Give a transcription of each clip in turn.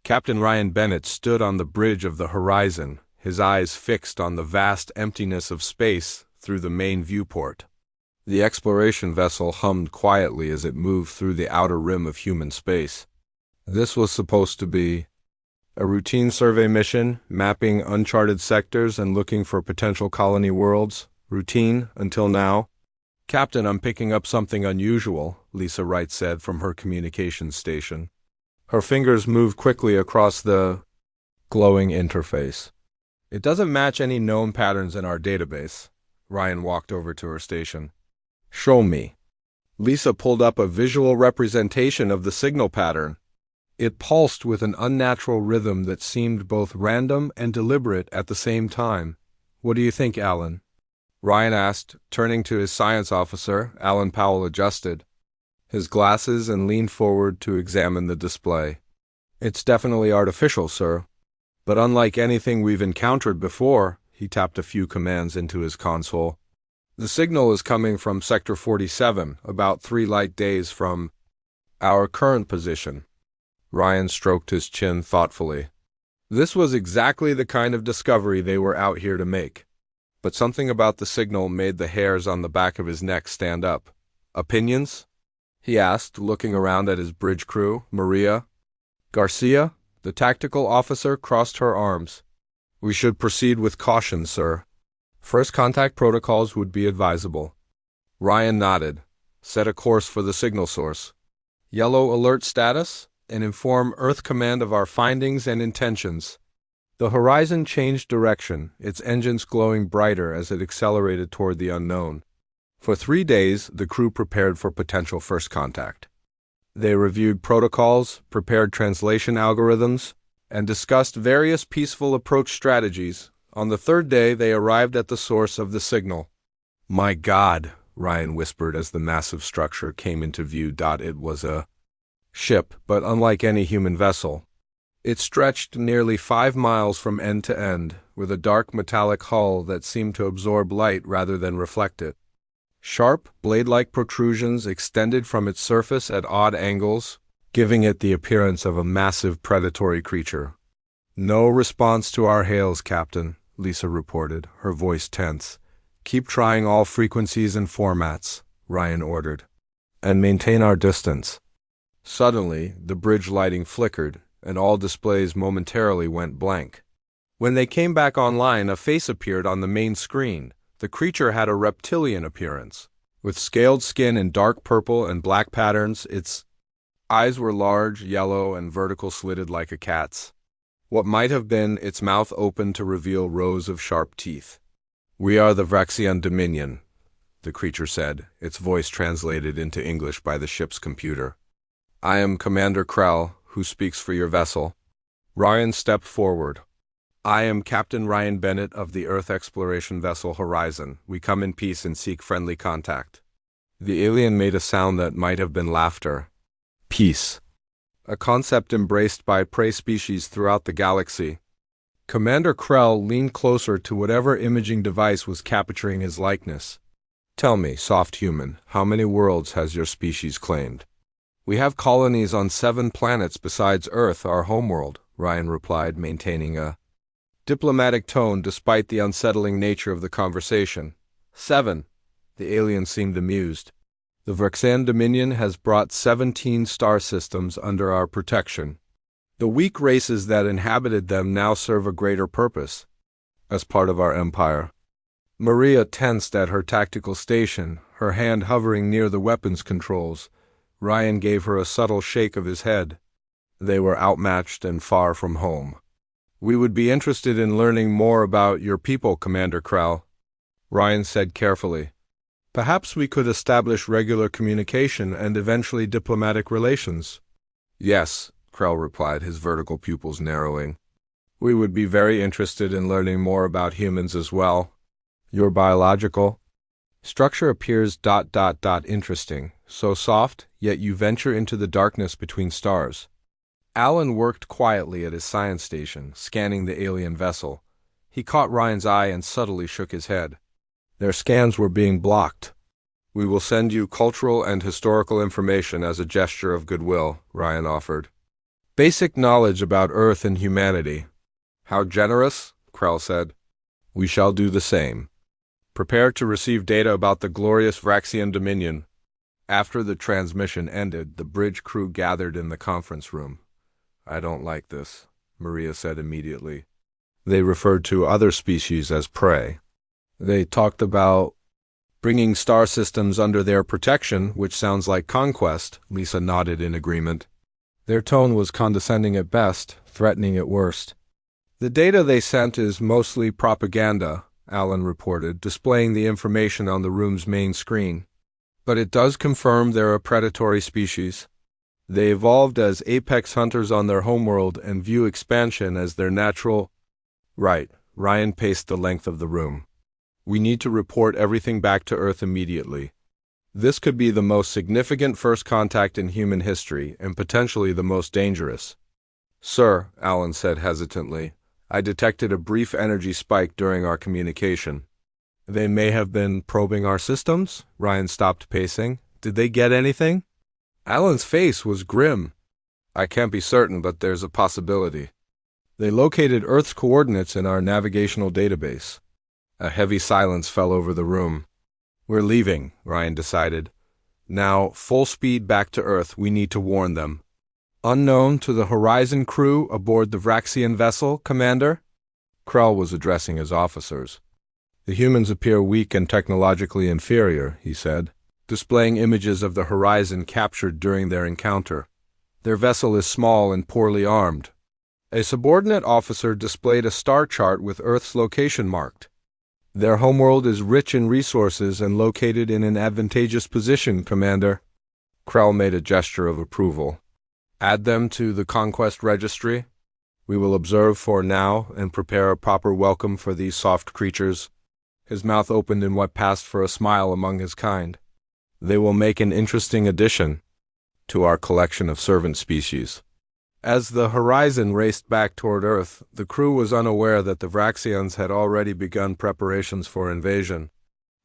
Captain Ryan Bennett stood on the bridge of the horizon, his eyes fixed on the vast emptiness of space through the main viewport. The exploration vessel hummed quietly as it moved through the outer rim of human space. This was supposed to be a routine survey mission, mapping uncharted sectors and looking for potential colony worlds. Routine, until now. "Captain, I'm picking up something unusual," Lisa Wright said from her communications station. Her fingers moved quickly across the glowing interface. "It doesn't match any known patterns in our database." Ryan walked over to her station. "Show me." Lisa pulled up a visual representation of the signal pattern. It pulsed with an unnatural rhythm that seemed both random and deliberate at the same time. "What do you think, Alan?" Ryan asked, turning to his science officer. Alan Powell adjusted his glasses and leaned forward to examine the display. "It's definitely artificial, sir. But unlike anything we've encountered before," he tapped a few commands into his console. "The signal is coming from Sector 47, about 3 light days from our current position." Ryan stroked his chin thoughtfully. This was exactly the kind of discovery they were out here to make. But something about the signal made the hairs on the back of his neck stand up. "Opinions?" he asked, looking around at his bridge crew. "Maria?" "Garcia?" The tactical officer crossed her arms. "We should proceed with caution, sir. First contact protocols would be advisable." Ryan nodded. "Set a course for the signal source. Yellow alert status, and inform Earth Command of our findings and intentions." The horizon changed direction, its engines glowing brighter as it accelerated toward the unknown. For 3 days, the crew prepared for potential first contact. They reviewed protocols, prepared translation algorithms, and discussed various peaceful approach strategies. On the 3rd day, they arrived at the source of the signal. "My God," Ryan whispered as the massive structure came into view. It was a ship, but unlike any human vessel. It stretched nearly 5 miles from end to end, with a dark metallic hull that seemed to absorb light rather than reflect it. Sharp, blade-like protrusions extended from its surface at odd angles, giving it the appearance of a massive predatory creature. "No response to our hails, Captain," Lisa reported, her voice tense. "Keep trying all frequencies and formats," Ryan ordered. "And maintain our distance." Suddenly, the bridge lighting flickered, and all displays momentarily went blank. When they came back online, a face appeared on the main screen. The creature had a reptilian appearance. With scaled skin in dark purple and black patterns, its eyes were large, yellow, and vertical slitted like a cat's. What might have been its mouth opened to reveal rows of sharp teeth. "We are the Vraxian Dominion," the creature said, its voice translated into English by the ship's computer. "I am Commander Krell, who speaks for your vessel." Ryan stepped forward. "I am Captain Ryan Bennett of the Earth exploration vessel Horizon. We come in peace and seek friendly contact." The alien made a sound that might have been laughter. Peace. A concept embraced by prey species throughout the galaxy. Commander Krell leaned closer to whatever imaging device was capturing his likeness. "Tell me, soft human, how many worlds has your species claimed?" "We have colonies on 7 planets besides Earth, our homeworld," Ryan replied, maintaining a diplomatic tone despite the unsettling nature of the conversation. 7. The alien seemed amused. "The Vraxian Dominion has brought 17 star systems under our protection. The weak races that inhabited them now serve a greater purpose as part of our empire." Maria tensed at her tactical station, her hand hovering near the weapons controls. Ryan gave her a subtle shake of his head. They were outmatched and far from home. "We would be interested in learning more about your people, Commander Krell," Ryan said carefully. "Perhaps we could establish regular communication and eventually diplomatic relations." "Yes," Krell replied, his vertical pupils narrowing. "We would be very interested in learning more about humans as well. Your biological structure appears ... interesting. So soft, yet you venture into the darkness between stars." Alan worked quietly at his science station, scanning the alien vessel. He caught Ryan's eye and subtly shook his head. Their scans were being blocked. "We will send you cultural and historical information as a gesture of goodwill," Ryan offered. Basic knowledge about Earth and humanity. How generous, Krell said. We shall do the same. Prepare to receive data about the glorious Vraxian Dominion. After the transmission ended, the bridge crew gathered in the conference room. I don't like this, Maria said immediately. They referred to other species as prey. They talked about bringing star systems under their protection, which sounds like conquest, Lisa nodded in agreement. Their tone was condescending at best, threatening at worst. The data they sent is mostly propaganda, Alan reported, displaying the information on the room's main screen. But it does confirm they're a predatory species. They evolved as apex hunters on their homeworld and view expansion as their natural... Right, Ryan paced the length of the room. We need to report everything back to Earth immediately. This could be the most significant first contact in human history, and potentially the most dangerous. Sir, Alan said hesitantly, I detected a brief energy spike during our communication. They may have been probing our systems? Ryan stopped pacing. Did they get anything? Alan's face was grim. I can't be certain, but there's a possibility. They located Earth's coordinates in our navigational database. A heavy silence fell over the room. We're leaving, Ryan decided. Now, full speed back to Earth, we need to warn them. Unknown to the Horizon crew aboard the Vraxian vessel, Commander? Krell was addressing his officers. The humans appear weak and technologically inferior, he said, displaying images of the Horizon captured during their encounter. Their vessel is small and poorly armed. A subordinate officer displayed a star chart with Earth's location marked. Their homeworld is rich in resources and located in an advantageous position, Commander. Krell made a gesture of approval. Add them to the Conquest Registry. We will observe for now and prepare a proper welcome for these soft creatures. His mouth opened in what passed for a smile among his kind. They will make an interesting addition to our collection of servant species. As the Horizon raced back toward Earth, the crew was unaware that the Vraxians had already begun preparations for invasion.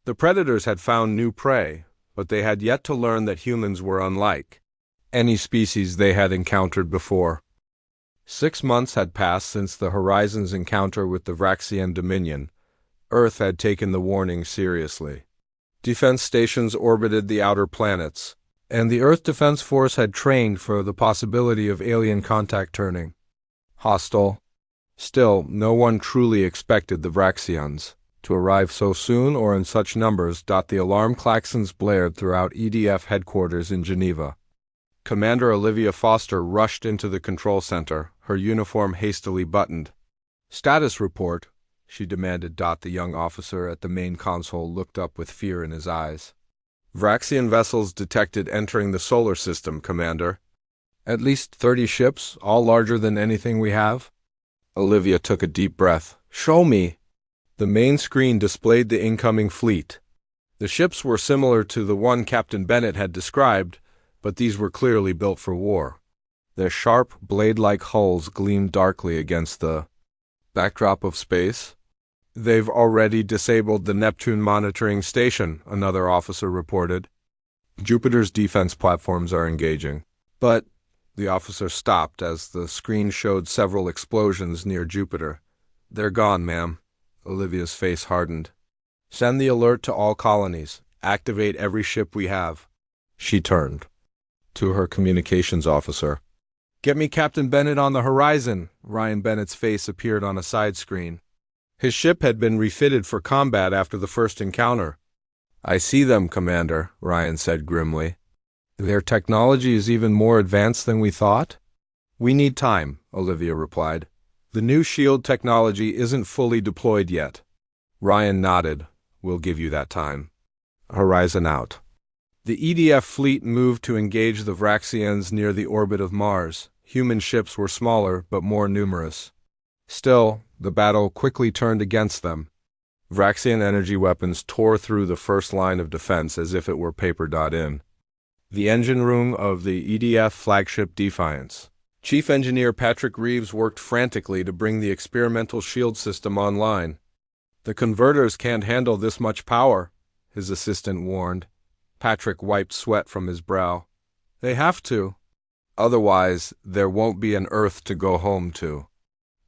The predators had found new prey, but they had yet to learn that humans were unlike any species they had encountered before. 6 months had passed since the Horizon's encounter with the Vraxian Dominion. Earth had taken the warning seriously. Defense stations orbited the outer planets, and the Earth Defense Force had trained for the possibility of alien contact turning hostile. Still, no one truly expected the Vraxians to arrive so soon or in such numbers. The alarm klaxons blared throughout EDF headquarters in Geneva. Commander Olivia Foster rushed into the control center, her uniform hastily buttoned. Status report, she demanded. The young officer at the main console looked up with fear in his eyes. Vraxian vessels detected entering the solar system, Commander. At least 30 ships, all larger than anything we have. Olivia took a deep breath. Show me. The main screen displayed the incoming fleet. The ships were similar to the one Captain Bennett had described, but these were clearly built for war. Their sharp, blade-like hulls gleamed darkly against the backdrop of space. They've already disabled the Neptune monitoring station, another officer reported. Jupiter's defense platforms are engaging. But the officer stopped as the screen showed several explosions near Jupiter. They're gone, ma'am. Olivia's face hardened. Send the alert to all colonies. Activate every ship we have. She turned to her communications officer. Get me Captain Bennett on the Horizon. Ryan Bennett's face appeared on a side screen. His ship had been refitted for combat after the first encounter. I see them, Commander, Ryan said grimly. Their technology is even more advanced than we thought? We need time, Olivia replied. The new shield technology isn't fully deployed yet. Ryan nodded. We'll give you that time. Horizon out. The EDF fleet moved to engage the Vraxians near the orbit of Mars. Human ships were smaller, but more numerous. Still, the battle quickly turned against them. Vraxian energy weapons tore through the first line of defense as if it were paper-in. The engine room of the EDF flagship Defiance. Chief Engineer Patrick Reeves worked frantically to bring the experimental shield system online. The converters can't handle this much power, his assistant warned. Patrick wiped sweat from his brow. They have to. Otherwise, there won't be an Earth to go home to.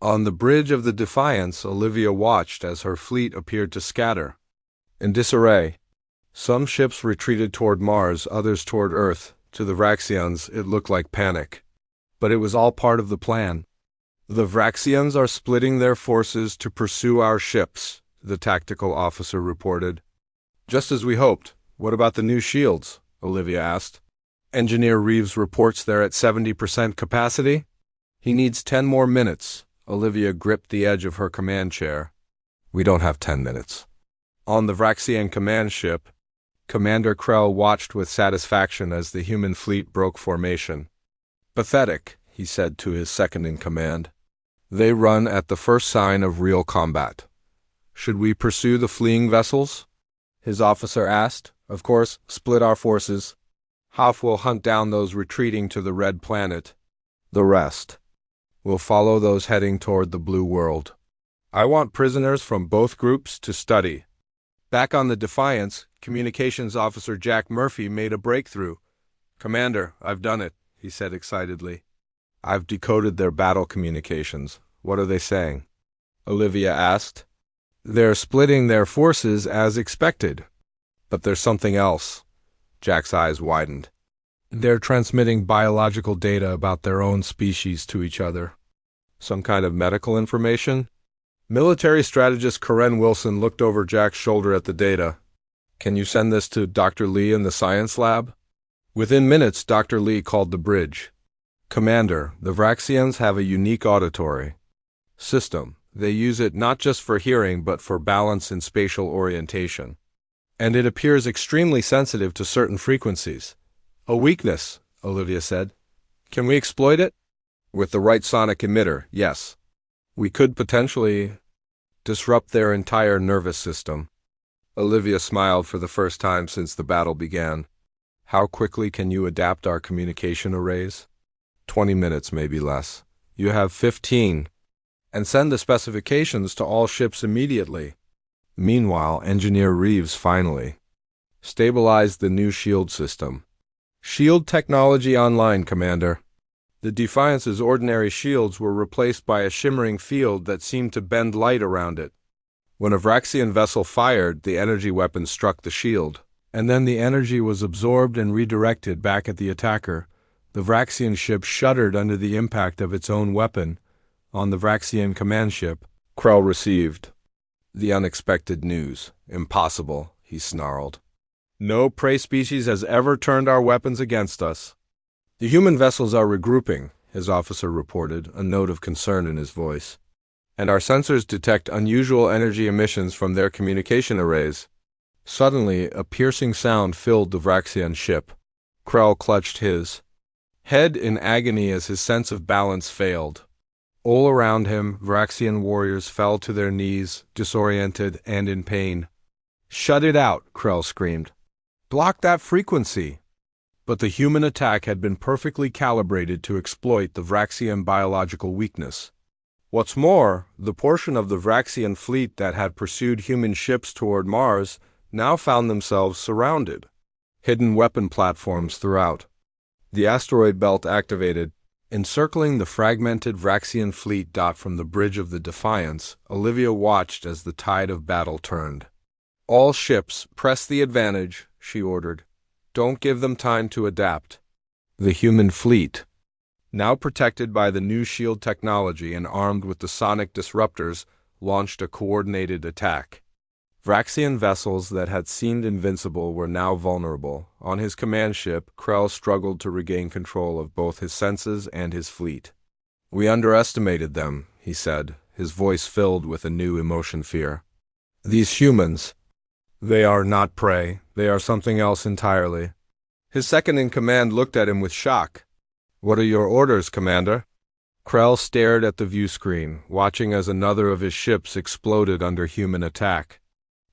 On the bridge of the Defiance, Olivia watched as her fleet appeared to scatter. In disarray, some ships retreated toward Mars, others toward Earth. To the Vraxians, it looked like panic. But it was all part of the plan. The Vraxians are splitting their forces to pursue our ships, the tactical officer reported. Just as we hoped. What about the new shields? Olivia asked. Engineer Reeves reports they're at 70% capacity. He needs 10 more minutes. Olivia gripped the edge of her command chair. We don't have 10 minutes. On the Vraxian command ship, Commander Krell watched with satisfaction as the human fleet broke formation. Pathetic, he said to his second-in-command. They run at the first sign of real combat. Should we pursue the fleeing vessels? His officer asked. Of course, split our forces. Half will hunt down those retreating to the Red Planet. The rest will follow those heading toward the Blue World. I want prisoners from both groups to study. Back on the Defiance, Communications Officer Jack Murphy made a breakthrough. Commander, I've done it, he said excitedly. I've decoded their battle communications. What are they saying? Olivia asked. They're splitting their forces as expected. But there's something else. Jack's eyes widened. They're transmitting biological data about their own species to each other. Some kind of medical information? Military strategist Karen Wilson looked over Jack's shoulder at the data. Can you send this to Dr. Lee in the science lab? Within minutes, Dr. Lee called the bridge. Commander, the Vraxians have a unique auditory system. They use it not just for hearing but for balance and spatial orientation. And it appears extremely sensitive to certain frequencies. A weakness, Olivia said. Can we exploit it? With the right sonic emitter, yes. We could potentially disrupt their entire nervous system. Olivia smiled for the first time since the battle began. How quickly can you adapt our communication arrays? 20 minutes, maybe less. You have 15. And send the specifications to all ships immediately. Meanwhile, Engineer Reeves finally stabilized the new shield system. Shield technology online, Commander. The Defiance's ordinary shields were replaced by a shimmering field that seemed to bend light around it. When a Vraxian vessel fired, the energy weapon struck the shield, and then the energy was absorbed and redirected back at the attacker. The Vraxian ship shuddered under the impact of its own weapon. On the Vraxian command ship, Krell received the unexpected news. Impossible, he snarled. No prey species has ever turned our weapons against us. The human vessels are regrouping, his officer reported, a note of concern in his voice. And our sensors detect unusual energy emissions from their communication arrays. Suddenly, a piercing sound filled the Vraxian ship. Krell clutched his head in agony as his sense of balance failed. All around him, Vraxian warriors fell to their knees, disoriented and in pain. Shut it out, Krell screamed. Block that frequency. But the human attack had been perfectly calibrated to exploit the Vraxian biological weakness. What's more, the portion of the Vraxian fleet that had pursued human ships toward Mars now found themselves surrounded. Hidden weapon platforms throughout. The asteroid belt activated. Encircling the fragmented Vraxian fleet from the bridge of the Defiance, Olivia watched as the tide of battle turned. All ships, press the advantage, she ordered. Don't give them time to adapt. The human fleet, now protected by the new shield technology and armed with the sonic disruptors, launched a coordinated attack. Vraxian vessels that had seemed invincible were now vulnerable. On his command ship, Krell struggled to regain control of both his senses and his fleet. We underestimated them, he said, his voice filled with a new fear. These humans, they are not prey, they are something else entirely. His second-in-command looked at him with shock. What are your orders, Commander? Krell stared at the view screen, watching as another of his ships exploded under human attack.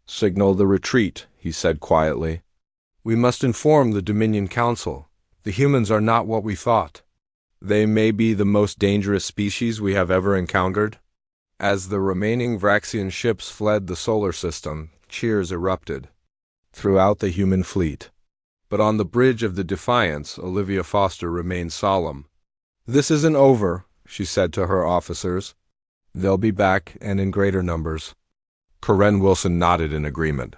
Signal the retreat, he said quietly. We must inform the Dominion Council. The humans are not what we thought. They may be the most dangerous species we have ever encountered. As the remaining Vraxian ships fled the solar system, cheers erupted throughout the human fleet. But on the bridge of the Defiance, Olivia Foster remained solemn. This isn't over, she said to her officers. They'll be back, and in greater numbers. Karen Wilson nodded in agreement.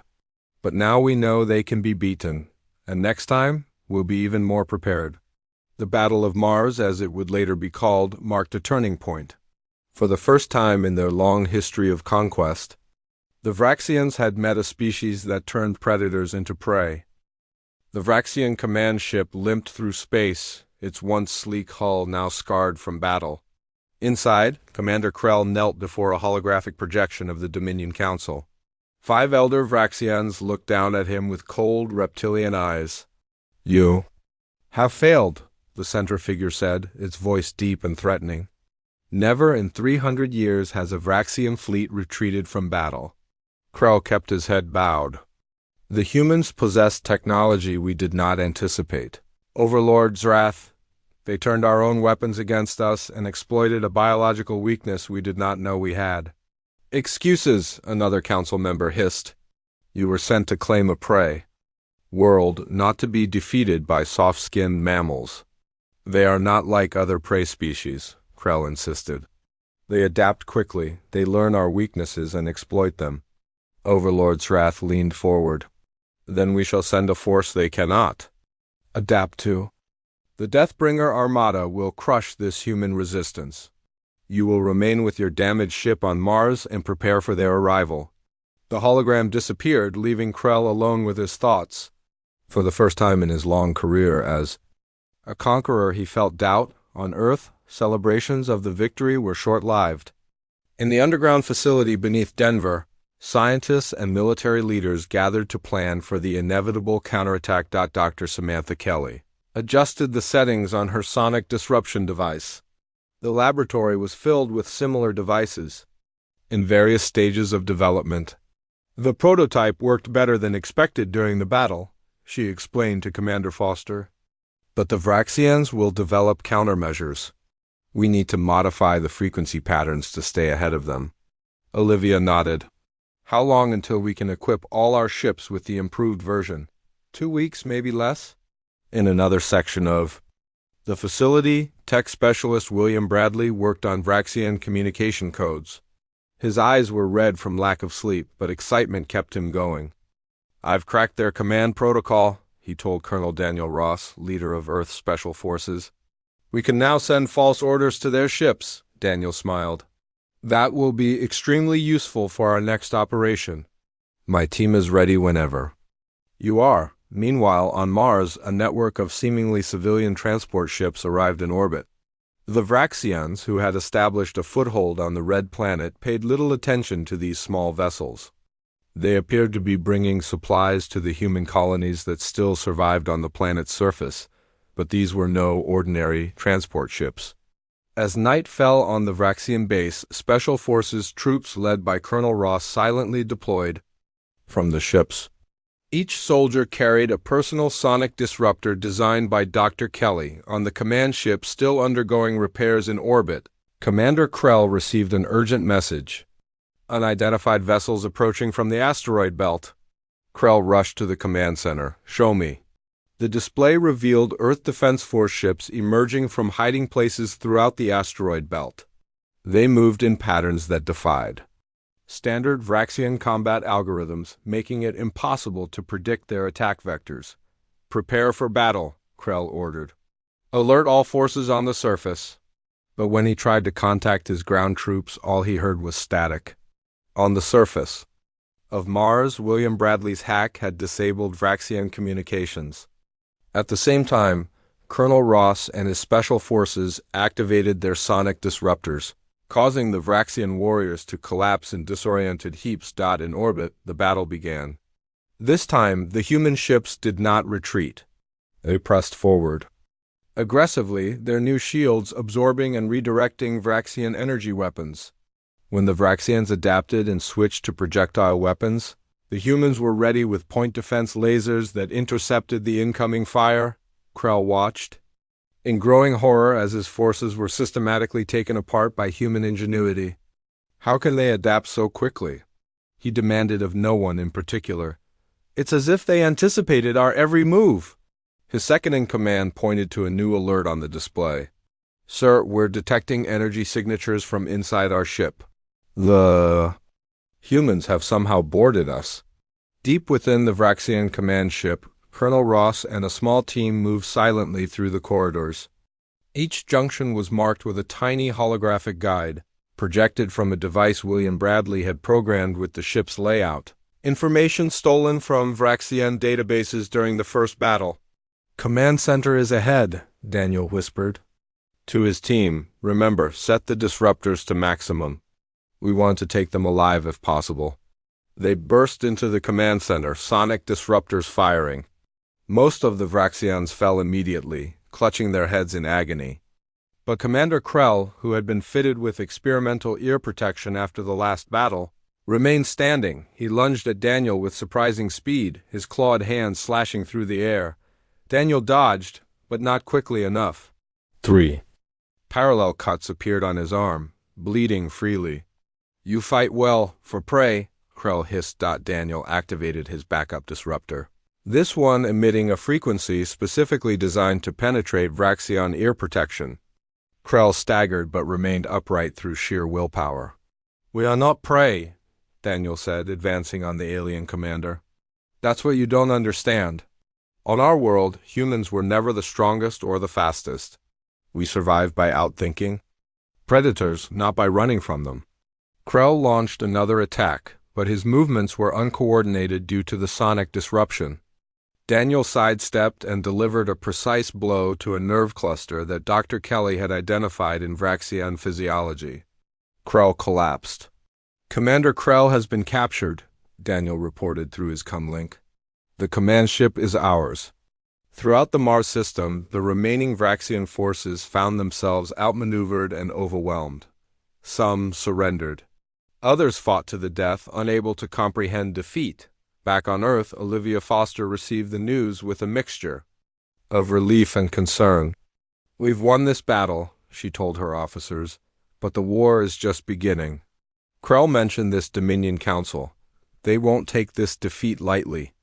But now we know they can be beaten, and next time we'll be even more prepared. The Battle of Mars, as it would later be called, marked a turning point. For the first time in their long history of conquest, the Vraxians had met a species that turned predators into prey. The Vraxian command ship limped through space, its once sleek hull now scarred from battle. Inside, Commander Krell knelt before a holographic projection of the Dominion Council. 5 elder Vraxians looked down at him with cold, reptilian eyes. "You have failed," the center figure said, its voice deep and threatening. "Never in 300 years has a Vraxian fleet retreated from battle." Krell kept his head bowed. "The humans possessed technology we did not anticipate. Overlord's wrath. They turned our own weapons against us and exploited a biological weakness we did not know we had." "Excuses," another council member hissed. "You were sent to claim a prey world, not to be defeated by soft-skinned mammals." "They are not like other prey species," Krell insisted. "They adapt quickly, they learn our weaknesses and exploit them." Overlord's wrath leaned forward. "Then we shall send a force they cannot adapt to. The Deathbringer Armada will crush this human resistance. You will remain with your damaged ship on Mars and prepare for their arrival." The hologram disappeared, leaving Krell alone with his thoughts. For the first time in his long career as a conqueror, he felt doubt. On Earth, celebrations of the victory were short-lived. In the underground facility beneath Denver, scientists and military leaders gathered to plan for the inevitable counterattack. Dr. Samantha Kelly adjusted the settings on her sonic disruption device. The laboratory was filled with similar devices, in various stages of development. "The prototype worked better than expected during the battle," she explained to Commander Foster. "But the Vraxians will develop countermeasures. We need to modify the frequency patterns to stay ahead of them." Olivia nodded. "How long until we can equip all our ships with the improved version? 2 weeks, maybe less?" In another section of the facility, tech specialist William Bradley worked on Vraxian communication codes. His eyes were red from lack of sleep, but excitement kept him going. "I've cracked their command protocol," he told Colonel Daniel Ross, leader of Earth's Special Forces. "We can now send false orders to their ships," Daniel smiled. "That will be extremely useful for our next operation." "My team is ready whenever." "You are." Meanwhile, on Mars, a network of seemingly civilian transport ships arrived in orbit. The Vraxians, who had established a foothold on the Red Planet, paid little attention to these small vessels. They appeared to be bringing supplies to the human colonies that still survived on the planet's surface, but these were no ordinary transport ships. As night fell on the Vraxian base, Special Forces troops led by Colonel Ross silently deployed from the ships. Each soldier carried a personal sonic disruptor designed by Dr. Kelly. On the command ship still undergoing repairs in orbit, Commander Krell received an urgent message. "Unidentified vessels approaching from the asteroid belt." Krell rushed to the command center. "Show me." The display revealed Earth Defense Force ships emerging from hiding places throughout the asteroid belt. They moved in patterns that defied standard Vraxian combat algorithms, making it impossible to predict their attack vectors. "Prepare for battle," Krell ordered. "Alert all forces on the surface." But when he tried to contact his ground troops, all he heard was static. On the surface of Mars, William Bradley's hack had disabled Vraxian communications. At the same time, Colonel Ross and his special forces activated their sonic disruptors, causing the Vraxian warriors to collapse in disoriented heaps. In orbit, the battle began. This time, the human ships did not retreat. They pressed forward aggressively, their new shields absorbing and redirecting Vraxian energy weapons. When the Vraxians adapted and switched to projectile weapons, the humans were ready with point defense lasers that intercepted the incoming fire. Krell watched in growing horror as his forces were systematically taken apart by human ingenuity. How can they adapt so quickly? He demanded of no one in particular. "It's as if they anticipated our every move." His second-in-command pointed to a new alert on the display. Sir, we're detecting energy signatures from inside our ship. The humans have somehow boarded us. Deep within the Vraxian command ship, Colonel Ross and a small team moved silently through the corridors. Each junction was marked with a tiny holographic guide, projected from a device William Bradley had programmed with the ship's layout. Information stolen from Vraxian databases during the first battle. Command center is ahead, Daniel whispered. To his team, remember, set the disruptors to maximum. We want to take them alive if possible. They burst into the command center, sonic disruptors firing. Most of the Vraxians fell immediately, clutching their heads in agony. But Commander Krell, who had been fitted with experimental ear protection after the last battle, remained standing. He lunged at Daniel with surprising speed, his clawed hands slashing through the air. Daniel dodged, but not quickly enough. 3. Parallel cuts appeared on his arm, bleeding freely. You fight well, for prey, Krell hissed. Daniel activated his backup disruptor. This one emitting a frequency specifically designed to penetrate Vraxian ear protection. Krell staggered but remained upright through sheer willpower. We are not prey, Daniel said, advancing on the alien commander. That's what you don't understand. On our world, humans were never the strongest or the fastest. We survived by outthinking predators, not by running from them. Krell launched another attack, but his movements were uncoordinated due to the sonic disruption. Daniel sidestepped and delivered a precise blow to a nerve cluster that Dr. Kelly had identified in Vraxian physiology. Krell collapsed. Commander Krell has been captured, Daniel reported through his comlink. The command ship is ours. Throughout the Mars system, the remaining Vraxian forces found themselves outmaneuvered and overwhelmed. Some surrendered. Others fought to the death, unable to comprehend defeat. Back on Earth, Olivia Foster received the news with a mixture of relief and concern. We've won this battle, she told her officers, but the war is just beginning. Krell mentioned this Dominion Council. They won't take this defeat lightly.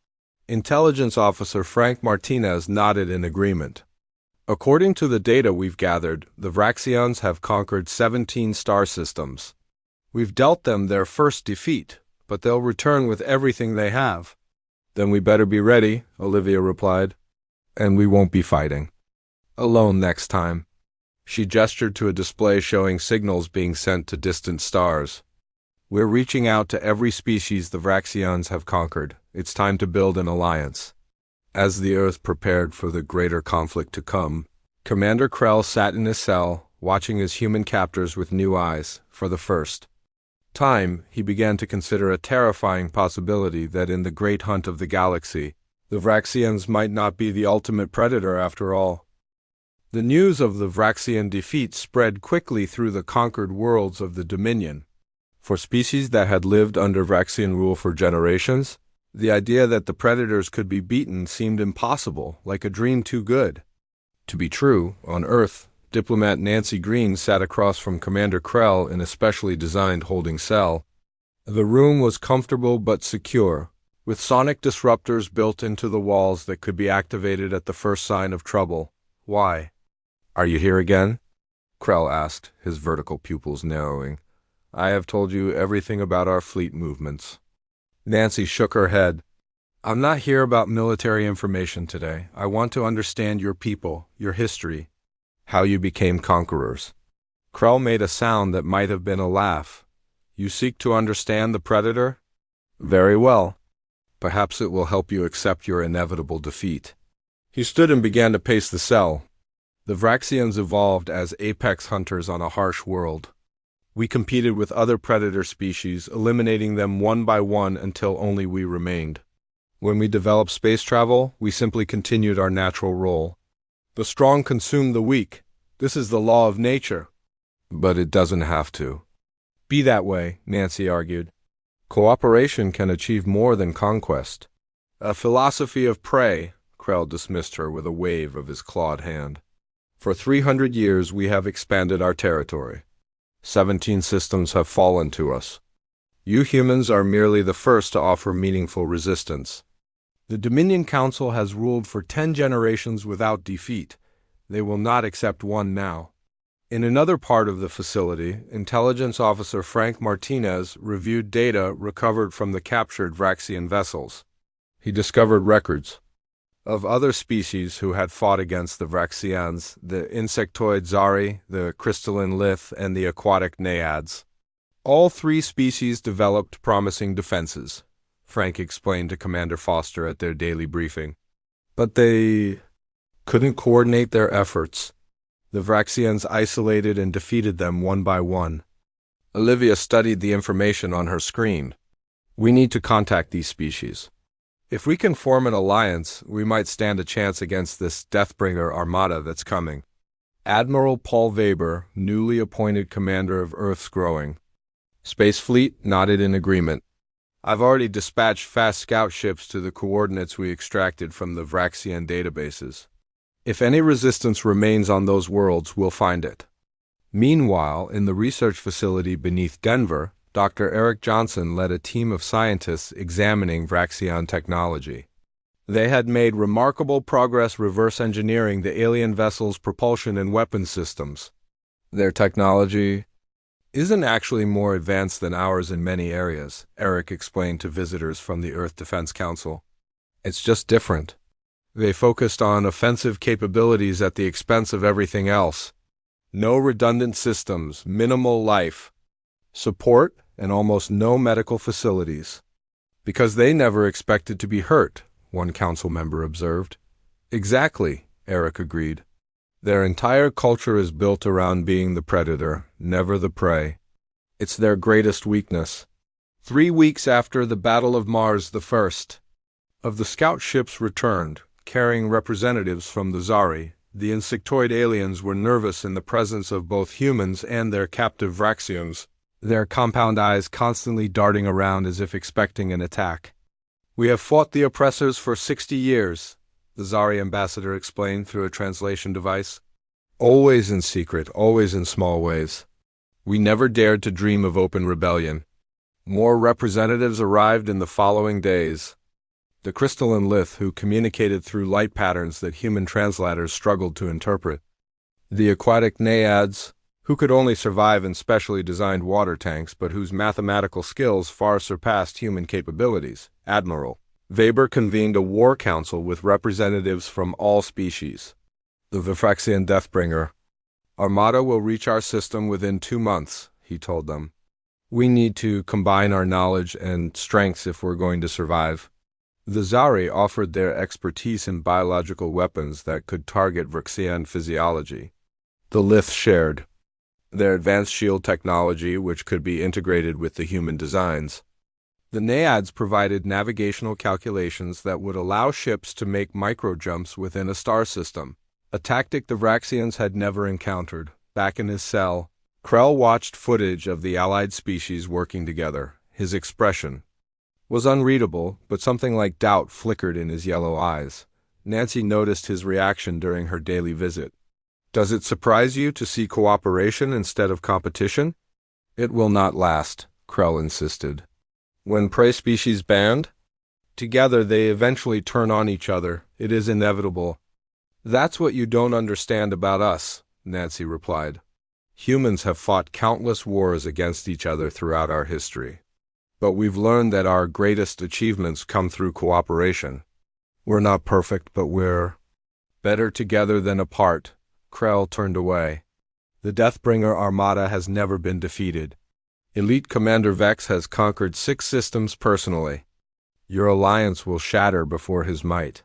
Intelligence Officer Frank Martinez nodded in agreement. According to the data we've gathered, the Vraxians have conquered 17 star systems. We've dealt them their first defeat, but they'll return with everything they have. Then we better be ready, Olivia replied. And we won't be fighting alone next time. She gestured to a display showing signals being sent to distant stars. We're reaching out to every species the Vraxians have conquered. It's time to build an alliance. As the Earth prepared for the greater conflict to come, Commander Krell sat in his cell, watching his human captors with new eyes. For the first time, he began to consider a terrifying possibility that in the great hunt of the galaxy, the Vraxians might not be the ultimate predator after all. The news of the Vraxian defeat spread quickly through the conquered worlds of the Dominion. For species that had lived under Vraxian rule for generations, the idea that the predators could be beaten seemed impossible, like a dream too good to be true. On Earth, diplomat Nancy Green sat across from Commander Krell in a specially designed holding cell. The room was comfortable but secure, with sonic disruptors built into the walls that could be activated at the first sign of trouble. Why? Are you here again? Krell asked, his vertical pupils narrowing. I have told you everything about our fleet movements. Nancy shook her head. I'm not here about military information today. I want to understand your people, your history, how you became conquerors. Krell made a sound that might have been a laugh. You seek to understand the predator? Very well. Perhaps it will help you accept your inevitable defeat. He stood and began to pace the cell. The Vraxians evolved as apex hunters on a harsh world. We competed with other predator species, eliminating them one by one until only we remained. When we developed space travel, we simply continued our natural role. The strong consume the weak. This is the law of nature. But it doesn't have to be that way, Nancy argued. Cooperation can achieve more than conquest. A philosophy of prey, Krell dismissed her with a wave of his clawed hand. For 300 years we have expanded our territory. 17 systems have fallen to us. You humans are merely the first to offer meaningful resistance. The Dominion Council has ruled for 10 generations without defeat. They will not accept one now. In another part of the facility, Intelligence Officer Frank Martinez reviewed data recovered from the captured Vraxian vessels. He discovered records of other species who had fought against the Vraxians, the insectoid Zari, the crystalline Lith, and the aquatic Naiads. All three species developed promising defenses, Frank explained to Commander Foster at their daily briefing. But they couldn't coordinate their efforts. The Vraxians isolated and defeated them one by one. Olivia studied the information on her screen. We need to contact these species. If we can form an alliance, we might stand a chance against this Deathbringer armada that's coming. Admiral Paul Weber, newly appointed commander of Earth's growing Space Fleet, nodded in agreement. I've already dispatched fast scout ships to the coordinates we extracted from the Vraxian databases. If any resistance remains on those worlds, we'll find it. Meanwhile, in the research facility beneath Denver, Dr. Eric Johnson led a team of scientists examining Vraxian technology. They had made remarkable progress reverse engineering the alien vessel's propulsion and weapons systems. Their technology isn't actually more advanced than ours in many areas, Eric explained to visitors from the Earth Defense Council. It's just different. They focused on offensive capabilities at the expense of everything else. No redundant systems, minimal life support, and almost no medical facilities. Because they never expected to be hurt, one council member observed. Exactly, Eric agreed. Their entire culture is built around being the predator, never the prey. It's their greatest weakness. 3 weeks after the Battle of Mars, the first of the scout ships returned, carrying representatives from the Zari. The insectoid aliens were nervous in the presence of both humans and their captive Vraxians, their compound eyes constantly darting around as if expecting an attack. We have fought the oppressors for 60 years, the Zari ambassador explained through a translation device. Always in secret, always in small ways. We never dared to dream of open rebellion. More representatives arrived in the following days. The crystalline Lith, who communicated through light patterns that human translators struggled to interpret. The aquatic Naiads, who could only survive in specially designed water tanks but whose mathematical skills far surpassed human capabilities. Admiral Weber convened a war council with representatives from all species. The Vraxian Deathbringer armada will reach our system within 2 months, he told them. We need to combine our knowledge and strengths if we're going to survive. The Zari offered their expertise in biological weapons that could target Vraxian physiology. The Lith shared their advanced shield technology, which could be integrated with the human designs. The Naiads provided navigational calculations that would allow ships to make micro-jumps within a star system, a tactic the Vraxians had never encountered. Back in his cell, Krell watched footage of the allied species working together. His expression was unreadable, but something like doubt flickered in his yellow eyes. Nancy noticed his reaction during her daily visit. Does it surprise you to see cooperation instead of competition? It will not last, Krell insisted. When prey species band together, they eventually turn on each other. It is inevitable. That's what you don't understand about us, Nancy replied. Humans have fought countless wars against each other throughout our history. But we've learned that our greatest achievements come through cooperation. We're not perfect, but we're better together than apart. Krell turned away. The Deathbringer armada has never been defeated. Elite Commander Vex has conquered 6 systems personally. Your alliance will shatter before his might.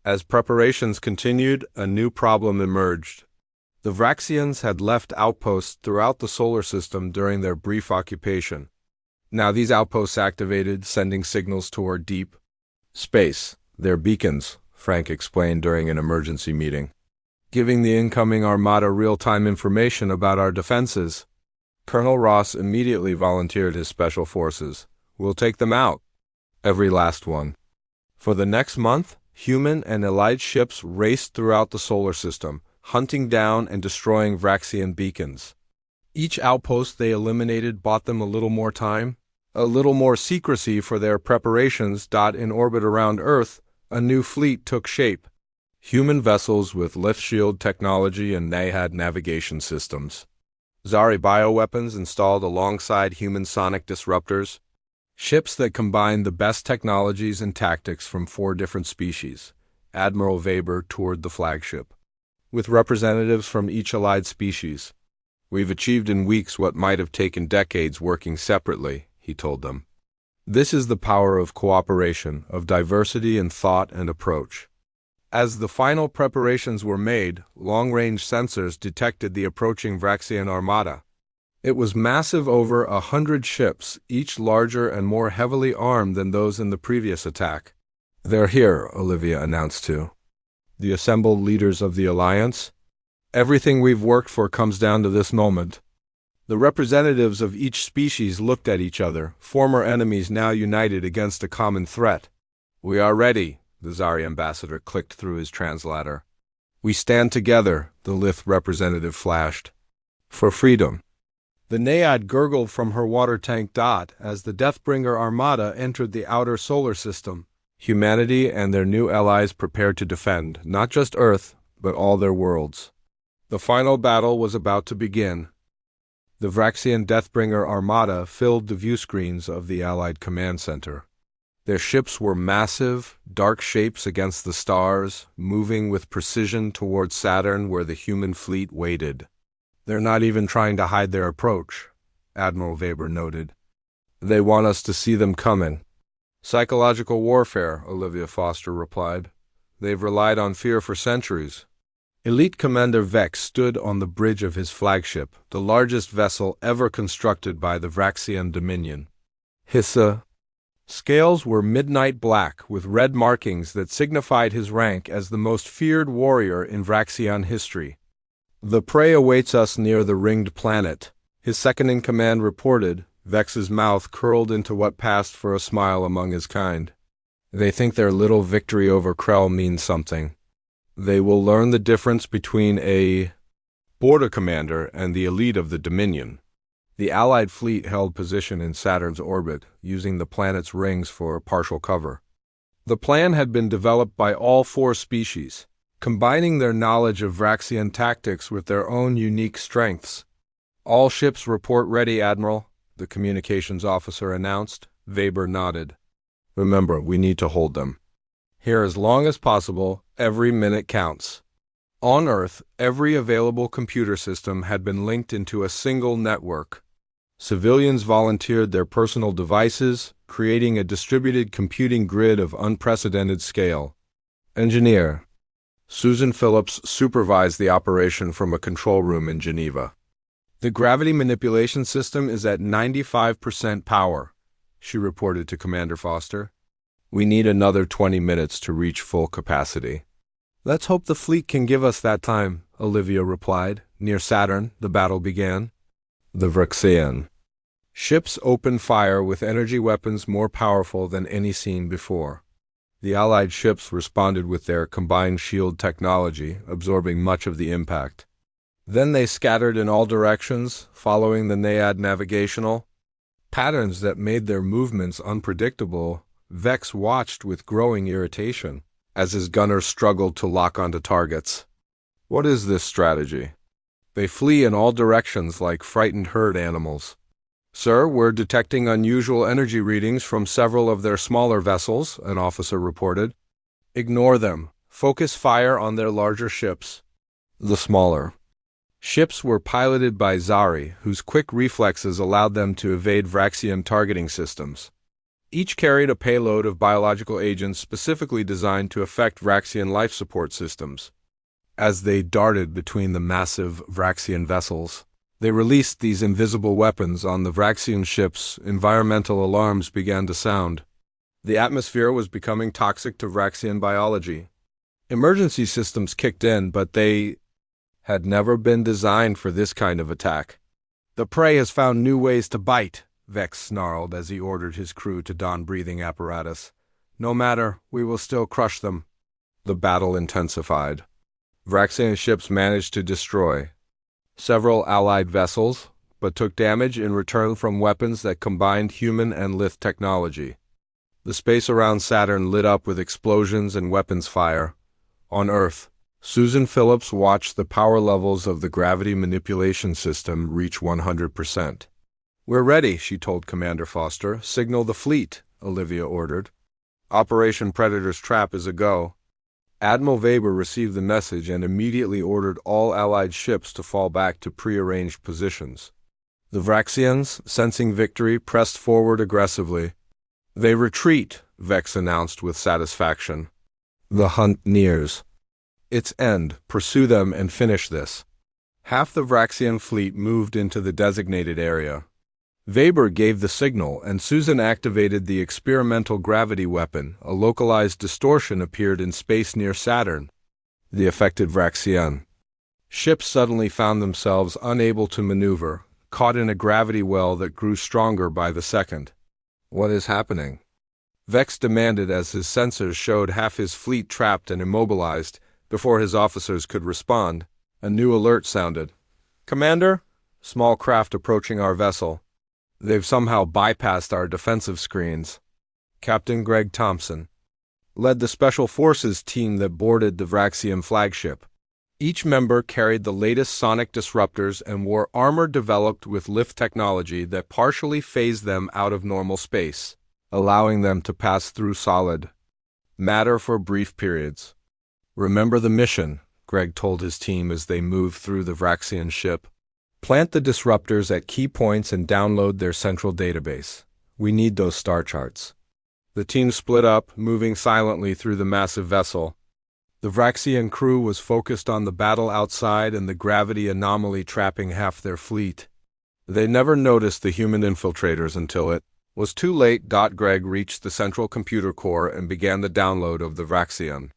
As preparations continued, a new problem emerged. The Vraxians had left outposts throughout the solar system during their brief occupation. Now these outposts activated, sending signals toward deep space. They're beacons, Frank explained during an emergency meeting, giving the incoming armada real-time information about our defenses. Colonel Ross immediately volunteered his special forces. We'll take them out. Every last one. For the next month, human and allied ships raced throughout the solar system, hunting down and destroying Vraxian beacons. Each outpost they eliminated bought them a little more time, a little more secrecy for their preparations. In orbit around Earth, a new fleet took shape. Human vessels with lift shield technology and NAHAD navigation systems. Zari bioweapons installed alongside human sonic disruptors. Ships that combine the best technologies and tactics from 4 different species. Admiral Weber toured the flagship, with representatives from each allied species. We've achieved in weeks what might have taken decades working separately, he told them. This is the power of cooperation, of diversity in thought and approach. As the final preparations were made, long-range sensors detected the approaching Vraxian armada. It was massive, over 100 ships, each larger and more heavily armed than those in the previous attack. "They're here," Olivia announced to the assembled leaders of the Alliance. "Everything we've worked for comes down to this moment." The representatives of each species looked at each other, former enemies now united against a common threat. "We are ready," the Zari ambassador clicked through his translator. "We stand together," the Lith representative flashed. "For freedom." The Naiad gurgled from her water tank dot as the Deathbringer armada entered the outer solar system. Humanity and their new allies prepared to defend, not just Earth, but all their worlds. The final battle was about to begin. The Vraxian Deathbringer armada filled the viewscreens of the Allied command center. Their ships were massive, dark shapes against the stars, moving with precision towards Saturn where the human fleet waited. "They're not even trying to hide their approach," Admiral Weber noted. "They want us to see them coming." "Psychological warfare," Olivia Foster replied. "They've relied on fear for centuries." Elite Commander Vex stood on the bridge of his flagship, the largest vessel ever constructed by the Vraxian Dominion. His scales were midnight black, with red markings that signified his rank as the most feared warrior in Vraxian history. "The prey awaits us near the ringed planet," his second-in-command reported, Vex's mouth curled into what passed for a smile among his kind. "They think their little victory over Krell means something. They will learn the difference between a border commander and the elite of the Dominion." The Allied fleet held position in Saturn's orbit, using the planet's rings for partial cover. The plan had been developed by all 4 species, combining their knowledge of Vraxian tactics with their own unique strengths. "All ships report ready, Admiral," the communications officer announced. Weber nodded. "Remember, we need to hold them here as long as possible. Every minute counts." On Earth, every available computer system had been linked into a single network. Civilians volunteered their personal devices, creating a distributed computing grid of unprecedented scale. Engineer Susan Phillips supervised the operation from a control room in Geneva. "The gravity manipulation system is at 95% power," she reported to Commander Foster. "We need another 20 minutes to reach full capacity." "Let's hope the fleet can give us that time," Olivia replied. Near Saturn, the battle began. The Vraxian ships opened fire with energy weapons more powerful than any seen before. The Allied ships responded with their combined shield technology, absorbing much of the impact. Then they scattered in all directions, following the Naiad navigational patterns that made their movements unpredictable. Vex watched with growing irritation as his gunners struggled to lock onto targets. "What is this strategy?" "They flee in all directions like frightened herd animals." "Sir, we're detecting unusual energy readings from several of their smaller vessels," an officer reported. "Ignore them. Focus fire on their larger ships." The smaller ships were piloted by Zari, whose quick reflexes allowed them to evade Vraxian targeting systems. Each carried a payload of biological agents specifically designed to affect Vraxian life support systems. As they darted between the massive Vraxian vessels, they released these invisible weapons on the Vraxian ships. Environmental alarms began to sound. The atmosphere was becoming toxic to Vraxian biology. Emergency systems kicked in, but they had never been designed for this kind of attack. "The prey has found new ways to bite," Vex snarled as he ordered his crew to don breathing apparatus. "No matter, we will still crush them." The battle intensified. Vraxian ships managed to destroy several Allied vessels, but took damage in return from weapons that combined human and Lith technology. The space around Saturn lit up with explosions and weapons fire. On Earth, Susan Phillips watched the power levels of the gravity manipulation system reach 100%. "We're ready," she told Commander Foster. "Signal the fleet," Olivia ordered. "Operation Predator's Trap is a go." Admiral Weber received the message and immediately ordered all Allied ships to fall back to prearranged positions. The Vraxians, sensing victory, pressed forward aggressively. "They retreat," Vex announced with satisfaction. "The hunt nears its end. Pursue them and finish this." Half the Vraxian fleet moved into the designated area. Weber gave the signal, and Susan activated the experimental gravity weapon. A localized distortion appeared in space near Saturn. The affected Vraxian ships suddenly found themselves unable to maneuver, caught in a gravity well that grew stronger by the second. "What is happening?" Vex demanded as his sensors showed half his fleet trapped and immobilized. Before his officers could respond, a new alert sounded. "Commander, small craft approaching our vessel. They've somehow bypassed our defensive screens." Captain Greg Thompson led the Special Forces team that boarded the Vraxian flagship. Each member carried the latest sonic disruptors and wore armor developed with lift technology that partially phased them out of normal space, allowing them to pass through solid matter for brief periods. "Remember the mission," Greg told his team as they moved through the Vraxian ship. "Plant the disruptors at key points and download their central database. We need those star charts." The team split up, moving silently through the massive vessel. The Vraxian crew was focused on the battle outside and the gravity anomaly trapping half their fleet. They never noticed the human infiltrators until it was too late. Greg reached the central computer core and began the download of the Vraxian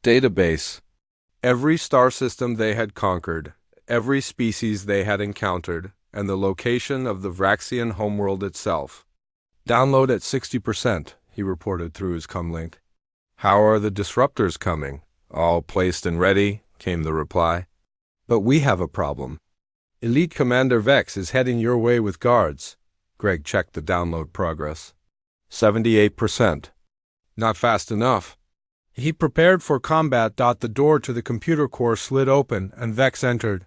database. Every star system they had conquered, every species they had encountered, and the location of the Vraxian homeworld itself. "Download at 60%, he reported through his comlink. "How are the disruptors coming?" "All placed and ready," came the reply. "But we have a problem. Elite Commander Vex is heading your way with guards." Greg checked the download progress. 78%. "Not fast enough." He prepared for combat. The door to the computer core slid open, and Vex entered.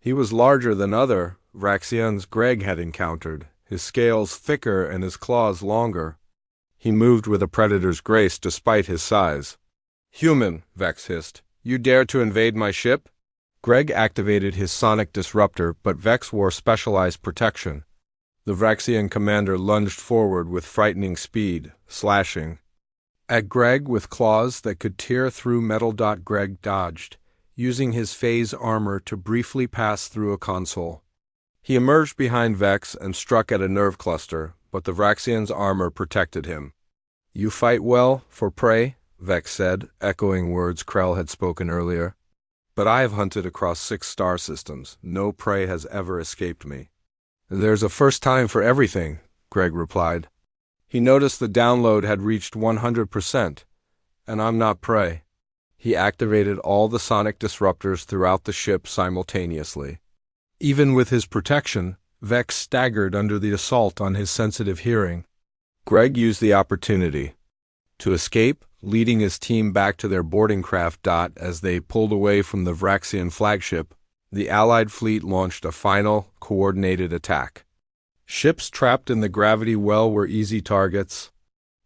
He was larger than other Vraxians Greg had encountered, his scales thicker and his claws longer. He moved with a predator's grace despite his size. "Human," Vex hissed, "you dare to invade my ship?" Greg activated his sonic disruptor, but Vex wore specialized protection. The Vraxian commander lunged forward with frightening speed, slashing at Greg with claws that could tear through metal. Greg dodged, using his phase armor to briefly pass through a console. He emerged behind Vex and struck at a nerve cluster, but the Vraxian's armor protected him. "You fight well, for prey," Vex said, echoing words Krell had spoken earlier. "But I have hunted across 6 star systems. No prey has ever escaped me." "There's a first time for everything," Greg replied. He noticed the download had reached 100%, and I'm not prey. He activated all the sonic disruptors throughout the ship simultaneously. Even with his protection, Vex staggered under the assault on his sensitive hearing. Greg used the opportunity to escape, leading his team back to their boarding craft. As they pulled away from the Vraxian flagship, the Allied fleet launched a final, coordinated attack. Ships trapped in the gravity well were easy targets.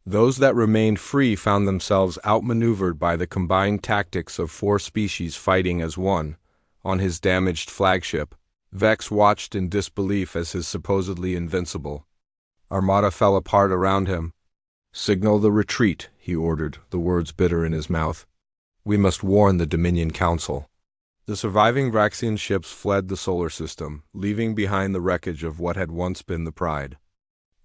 Those that remained free found themselves outmaneuvered by the combined tactics of 4 species fighting as one. On his damaged flagship, Vex watched in disbelief as his supposedly invincible armada fell apart around him. "Signal the retreat," he ordered, the words bitter in his mouth. "We must warn the Dominion Council." The surviving Vraxian ships fled the solar system, leaving behind the wreckage of what had once been the pride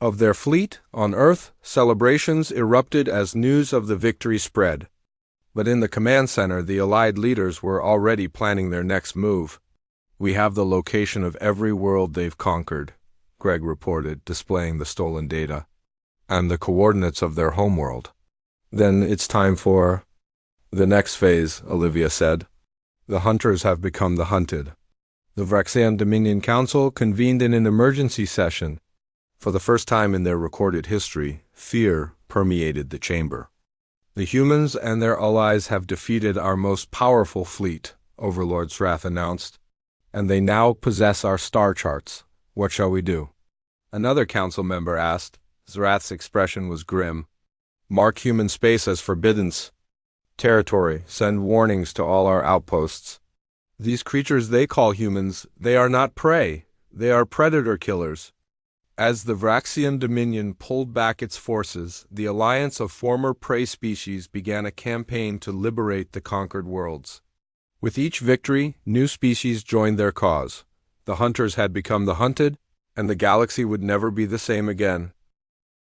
of their fleet. On Earth, celebrations erupted as news of the victory spread. But in the command center, the Allied leaders were already planning their next move. "We have the location of every world they've conquered," Greg reported, displaying the stolen data, "and the coordinates of their homeworld." "Then it's time for the next phase," Olivia said. "The hunters have become the hunted." The Vraxian Dominion Council convened in an emergency session. For the first time in their recorded history, fear permeated the chamber. The humans and their allies have defeated our most powerful fleet, Overlord Srath announced, and they now possess our star charts. What shall we do? Another council member asked. Zrath's expression was grim. Mark human space as forbidden territory. Send warnings to all our outposts. These creatures they call humans, they are not prey. They are predator killers. As the Vraxian Dominion pulled back its forces, the alliance of former prey species began a campaign to liberate the conquered worlds. With each victory, new species joined their cause. The hunters had become the hunted, and the galaxy would never be the same again.